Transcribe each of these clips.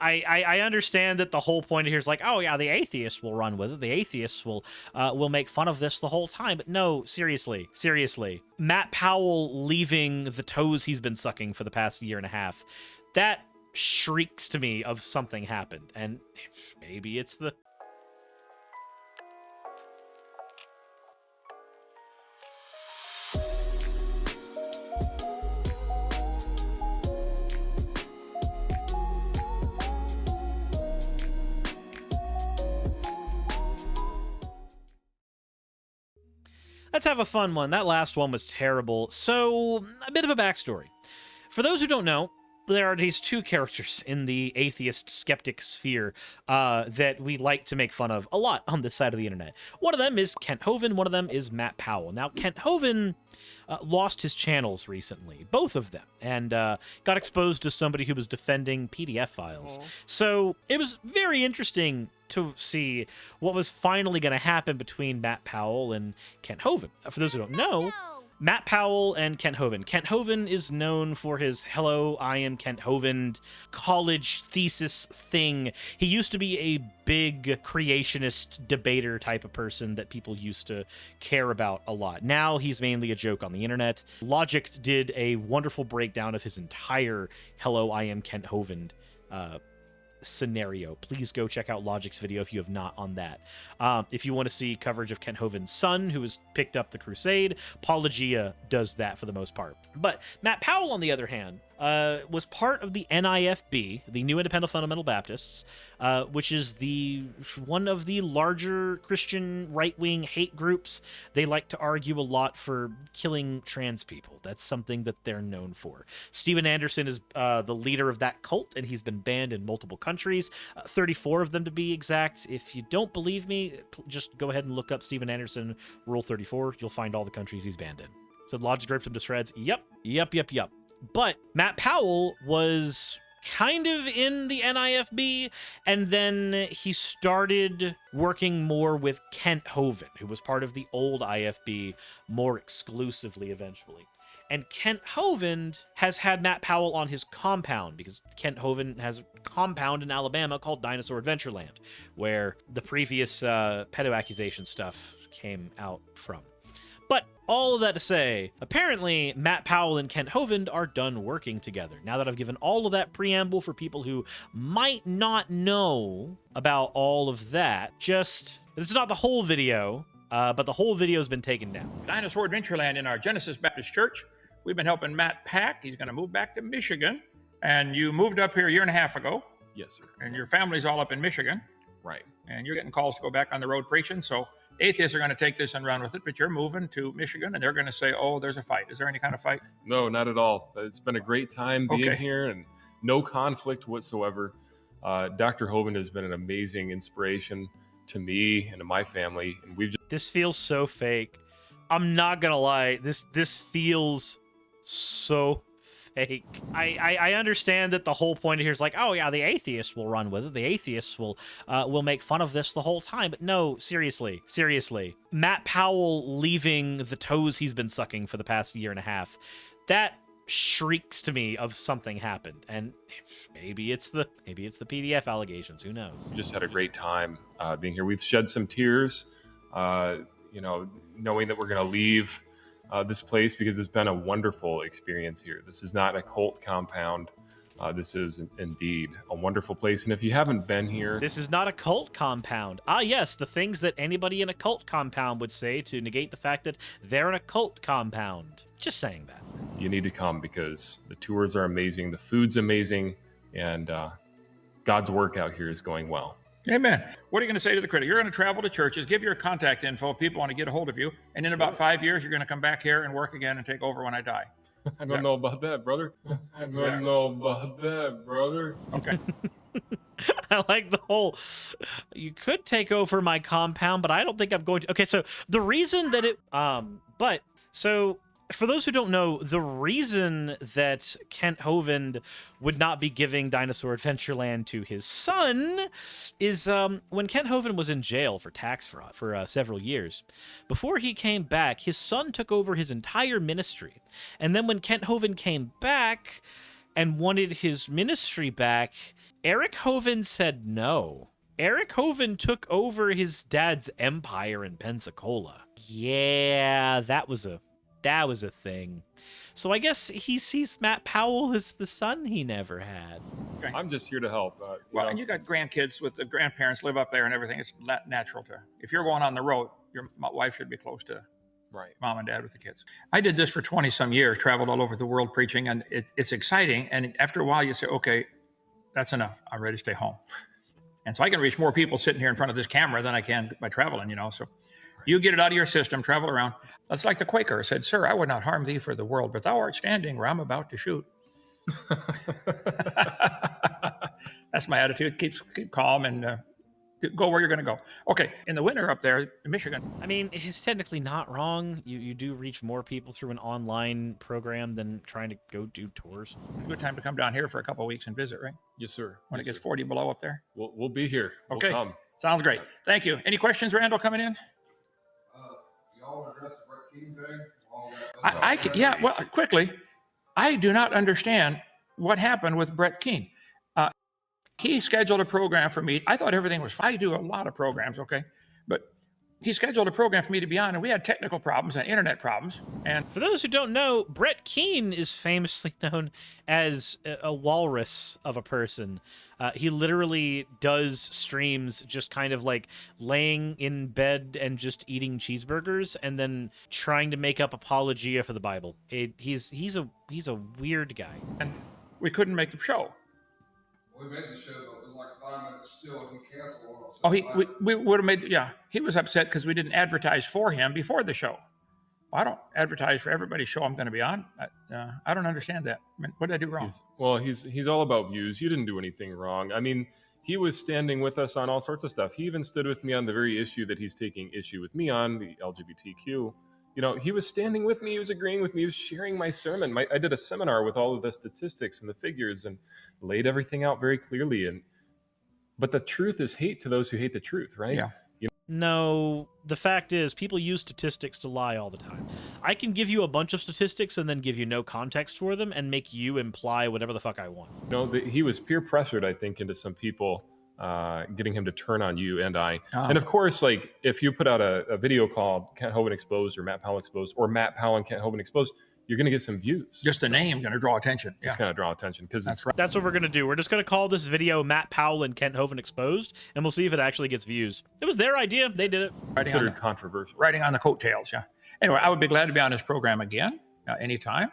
I understand that the whole point here is like, oh yeah, the atheists will run with it. The atheists will make fun of this the whole time. But no, seriously, Matt Powell leaving the toes he's been sucking for the past year and a half, that shrieks to me of something happened, and maybe it's the. Let's have a fun one. That last one was terrible. So, a bit of a backstory. For those who don't know, there are these two characters in the atheist skeptic sphere that we like to make fun of a lot on this side of the internet. One of them is Kent Hovind, one of them is Matt Powell. Now, Kent Hovind lost his channels recently, both of them, and got exposed to somebody who was defending PDF files. So it was very interesting to see what was finally going to happen between Matt Powell and Kent Hovind. For those who don't know, Matt Powell and Kent Hovind. Kent Hovind is known for his "Hello, I am Kent Hovind" college thesis thing. He used to be a big creationist debater type of person that people used to care about a lot. Now he's mainly a joke on the internet. Logic did a wonderful breakdown of his entire "Hello, I am Kent Hovind" scenario. Please go check out Logic's video if you have not on that. If you want to see coverage of Kent Hovind's son, who has picked up the crusade, Apologia does that for the most part. But Matt Powell, on the other hand, was part of the NIFB, the New Independent Fundamental Baptists, which is one of the larger Christian right-wing hate groups. They like to argue a lot for killing trans people. That's something that they're known for. Steven Anderson is the leader of that cult, and he's been banned in multiple countries, 34 of them to be exact. If you don't believe me, just go ahead and look up Steven Anderson, Rule 34. You'll find all the countries he's banned in. So Logic ripped him to shreds. Yep. But Matt Powell was kind of in the NIFB, and then he started working more with Kent Hovind, who was part of the old IFB more exclusively eventually. And Kent Hovind has had Matt Powell on his compound, because Kent Hovind has a compound in Alabama called Dinosaur Adventureland, where the previous pedo accusation stuff came out from. But all of that to say, apparently Matt Powell and Kent Hovind are done working together. Now that I've given all of that preamble for people who might not know about all of that, this is not the whole video, but the whole video has been taken down. Dinosaur Adventureland in our Genesis Baptist Church. We've been helping Matt pack. He's going to move back to Michigan. And you moved up here a year and a half ago. Yes, sir. And your family's all up in Michigan. Right. And you're getting calls to go back on the road preaching. So atheists are going to take this and run with it, but you're moving to Michigan and they're going to say, oh, there's a fight. Is there any kind of fight? No, not at all. It's been a great time being here and no conflict whatsoever. Dr. Hovind has been an amazing inspiration to me and to my family. And This feels so fake. I'm not going to lie. This feels so fake. I understand that the whole point here is like, oh yeah, the atheists will run with it. The atheists will make fun of this the whole time. But no, seriously. Matt Powell leaving the toes he's been sucking for the past year and a half, that shrieks to me of something happened. And maybe it's the PDF allegations. Who knows? We just had a great time being here. We've shed some tears, knowing that we're going to leave this place, because it's been a wonderful experience here. This is not a cult compound. This is indeed a wonderful place. And if you haven't been here... This is not a cult compound. Ah, yes, the things that anybody in a cult compound would say to negate the fact that they're in a cult compound. Just saying that. You need to come, because the tours are amazing, the food's amazing, and God's work out here is going well. Amen. What are you going to say to the critic? You're going to travel to churches, give your contact info if people want to get a hold of you, and in about 5 years, you're going to come back here and work again and take over when I die. I don't know about that, brother. I don't know about that, brother. Okay. I like the whole, you could take over my compound, but I don't think I'm going to. Okay, so the reason that for those who don't know, the reason that Kent Hovind would not be giving Dinosaur Adventureland to his son is when Kent Hovind was in jail for tax fraud for several years. Before he came back, his son took over his entire ministry. And then when Kent Hovind came back and wanted his ministry back, Eric Hovind said no. Eric Hovind took over his dad's empire in Pensacola. Yeah, that was a thing. So I guess he sees Matt Powell as the son he never had. Okay. I'm just here to help. Well, and you got grandkids with the grandparents live up there and everything. It's natural to, if you're going on the road, your wife should be close to mom and dad with the kids. I did this for 20 some years, traveled all over the world preaching, and it's exciting. And after a while you say, okay, that's enough. I'm ready to stay home. And so I can reach more people sitting here in front of this camera than I can by traveling, so you get it out of your system, travel around. That's like the Quaker said, sir, I would not harm thee for the world, but thou art standing where I'm about to shoot. That's my attitude. Keep calm and go where you're going to go. Okay, in the winter up there in Michigan. I mean, it's technically not wrong. You do reach more people through an online program than trying to go do tours. Good time to come down here for a couple of weeks and visit, right? Yes, sir. When it gets 40 below up there. We'll be here. Okay. We'll come. Sounds great. Thank you. Any questions, Randall, coming in? Y'all address the Brett Keane thing? Yeah, well, quickly. I do not understand what happened with Brett Keane. He scheduled a program for me. I thought everything was fine. I do a lot of programs, okay? But he scheduled a program for me to be on, and we had technical problems and internet problems. And for those who don't know, Brett Keane is famously known as a walrus of a person. He literally does streams just kind of like laying in bed and just eating cheeseburgers and then trying to make up apologia for the Bible. He's a weird guy. And we couldn't make the show. We made the show, but it was like 5 minutes still, and he canceled on us. Oh, we would have made, yeah. He was upset because we didn't advertise for him before the show. I don't advertise for everybody's show I'm going to be on. I don't understand that. I mean, what did I do wrong? He's all about views. You didn't do anything wrong. I mean, he was standing with us on all sorts of stuff. He even stood with me on the very issue that he's taking issue with me on, the LGBTQ. He was standing with me. He was agreeing with me. He was sharing my sermon. I did a seminar with all of the statistics and the figures and laid everything out very clearly. But the truth is hate to those who hate the truth, right? Yeah. No, the fact is people use statistics to lie all the time. I can give you a bunch of statistics and then give you no context for them and make you imply whatever the fuck I want. He was peer pressured, I think, into some people getting him to turn on you and I. And of course, like if you put out a video called Kent Hovind Exposed or Matt Powell Exposed or Matt Powell and Kent Hovind Exposed, you're going to get some views. Just the name going to draw attention. Just going to draw attention because that's what we're going to do. We're just going to call this video Matt Powell and Kent Hovind Exposed, and we'll see if it actually gets views. It was their idea. They did it. Considered controversial. Writing on the coattails, yeah. Anyway, I would be glad to be on this program again anytime.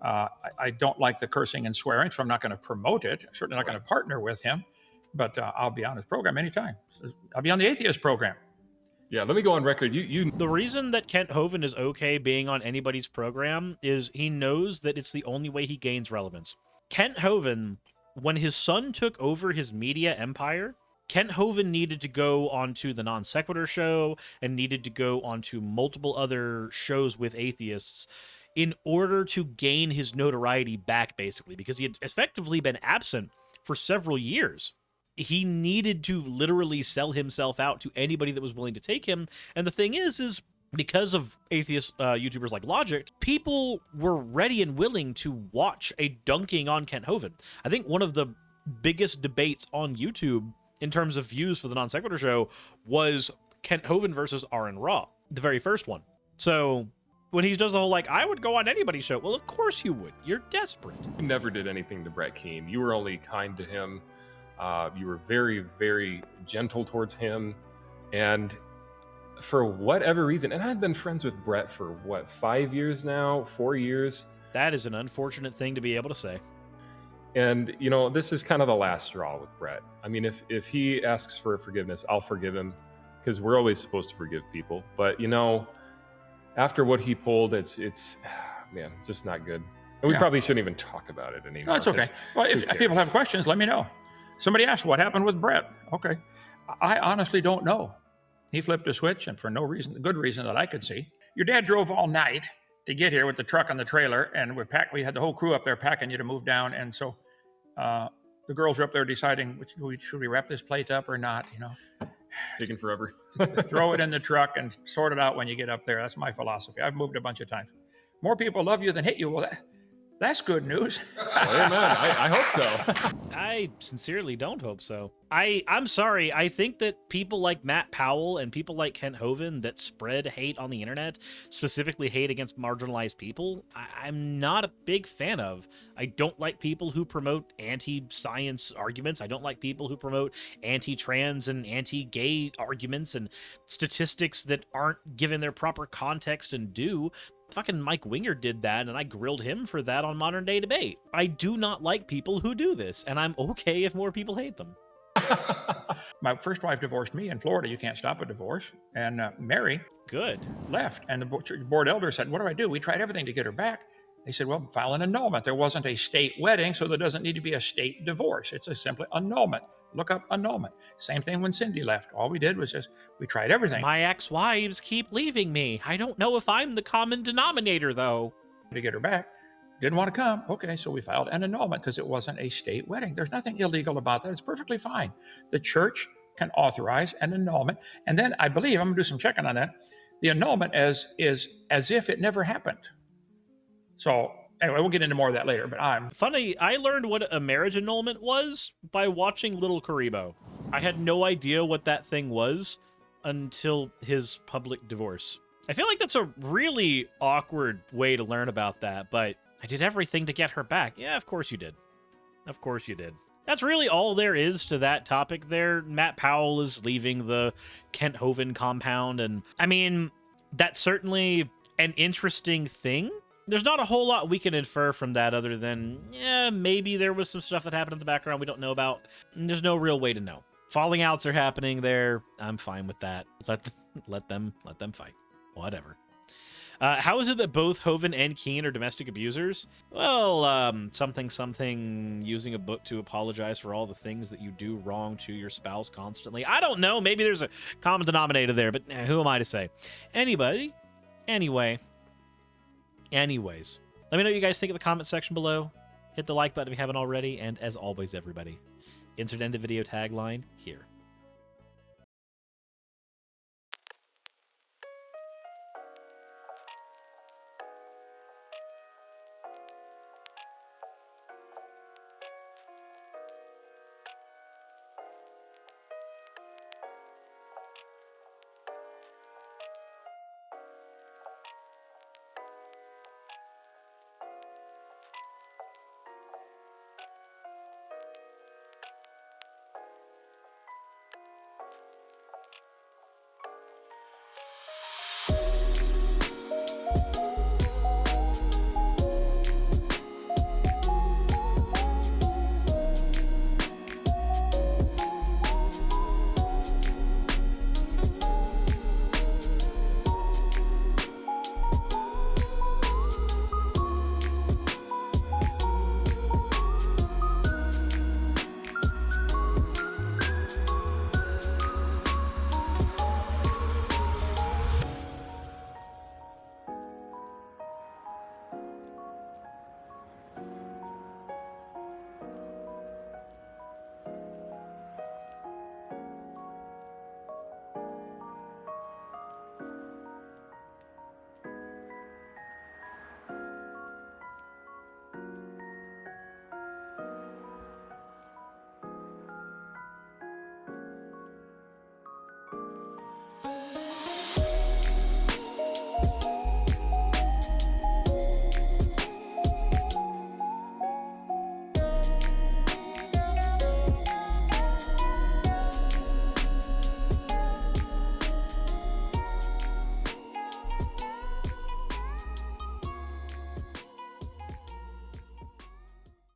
I don't like the cursing and swearing, so I'm not going to promote it. Certainly not going to partner with him. But I'll be on his program anytime. I'll be on the Atheist program. Yeah, let me go on record. The reason that Kent Hovind is okay being on anybody's program is he knows that it's the only way he gains relevance. Kent Hovind, when his son took over his media empire, Kent Hovind needed to go onto the Non Sequitur show and needed to go onto multiple other shows with atheists in order to gain his notoriety back, basically, because he had effectively been absent for several years. He needed to literally sell himself out to anybody that was willing to take him. And the thing is because of atheist YouTubers like Logic, people were ready and willing to watch a dunking on Kent Hovind. I think one of the biggest debates on YouTube in terms of views for the Non Sequitur show was Kent Hovind versus Aaron Ra, the very first one. So when he does the whole, like, I would go on anybody's show, well, of course you would. You're desperate. You never did anything to Brett Keane. You were only kind to him. You were very, very gentle towards him. And for whatever reason, and I've been friends with Brett for 5 years now, 4 years. That is an unfortunate thing to be able to say. And, this is kind of the last straw with Brett. I mean, if he asks for forgiveness, I'll forgive him because we're always supposed to forgive people. But, after what he pulled, it's man, it's just not good. And we probably shouldn't even talk about it anymore. No, that's okay. Well, if people have questions, let me know. Somebody asked what happened with Brett. Okay. I honestly don't know. He flipped a switch, and for no reason, good reason that I could see. Your dad drove all night to get here with the truck and the trailer, and we had the whole crew up there packing you to move down. And so the girls are up there deciding, should we wrap this plate up or not? Taking forever. Throw it in the truck and sort it out when you get up there. That's my philosophy. I've moved a bunch of times. More people love you than hate you. Well, That's good news. Well, amen. I hope so. I sincerely don't hope so. I'm sorry. I think that people like Matt Powell and people like Kent Hovind that spread hate on the internet, specifically hate against marginalized people, I'm not a big fan of. I don't like people who promote anti-science arguments. I don't like people who promote anti-trans and anti-gay arguments and statistics that aren't given their proper context and due. Fucking Mike Winger did that, and I grilled him for that on Modern Day Debate. I do not like people who do this, and I'm okay if more people hate them. My first wife divorced me in Florida. You can't stop a divorce. And Mary Good. left. And the board elder said, what do I do? We tried everything to get her back. They said, well, file an annulment. There wasn't a state wedding, so there doesn't need to be a state divorce. It's a simply annulment. Look up annulment. Same thing when Cindy left. All we did was just, we tried everything My ex-wives keep leaving me. I don't know if I'm the common denominator, though. to get her back. Didn't want to come. Okay, so we filed an annulment because it wasn't a state wedding. There's nothing illegal about that. It's perfectly fine. The church can authorize an annulment. And then I believe, I'm going to do some checking on that, the annulment is as if it never happened. So anyway, we'll get into more of that later, but Funny, I learned what a marriage annulment was by watching Little Karibo. I had no idea what that thing was until his public divorce. I feel like that's a really awkward way to learn about that, but I did everything to get her back. Yeah, of course you did. Of course you did. That's really all there is to that topic there. Matt Powell is leaving the Kent Hovind compound, and I mean, that's certainly an interesting thing. There's not a whole lot we can infer from that other than, yeah, maybe there was some stuff that happened in the background we don't know about. And there's no real way to know. Falling outs are happening there. I'm fine with that. Let them fight. Whatever. How is it that both Hovind and Keane are domestic abusers? Well, something using a book to apologize for all the things that you do wrong to your spouse constantly. I don't know. Maybe there's a common denominator there, but who am I to say? Anyways, let me know what you guys think in the comment section below. Hit the like button if you haven't already, and as always, everybody, insert end of video tagline here.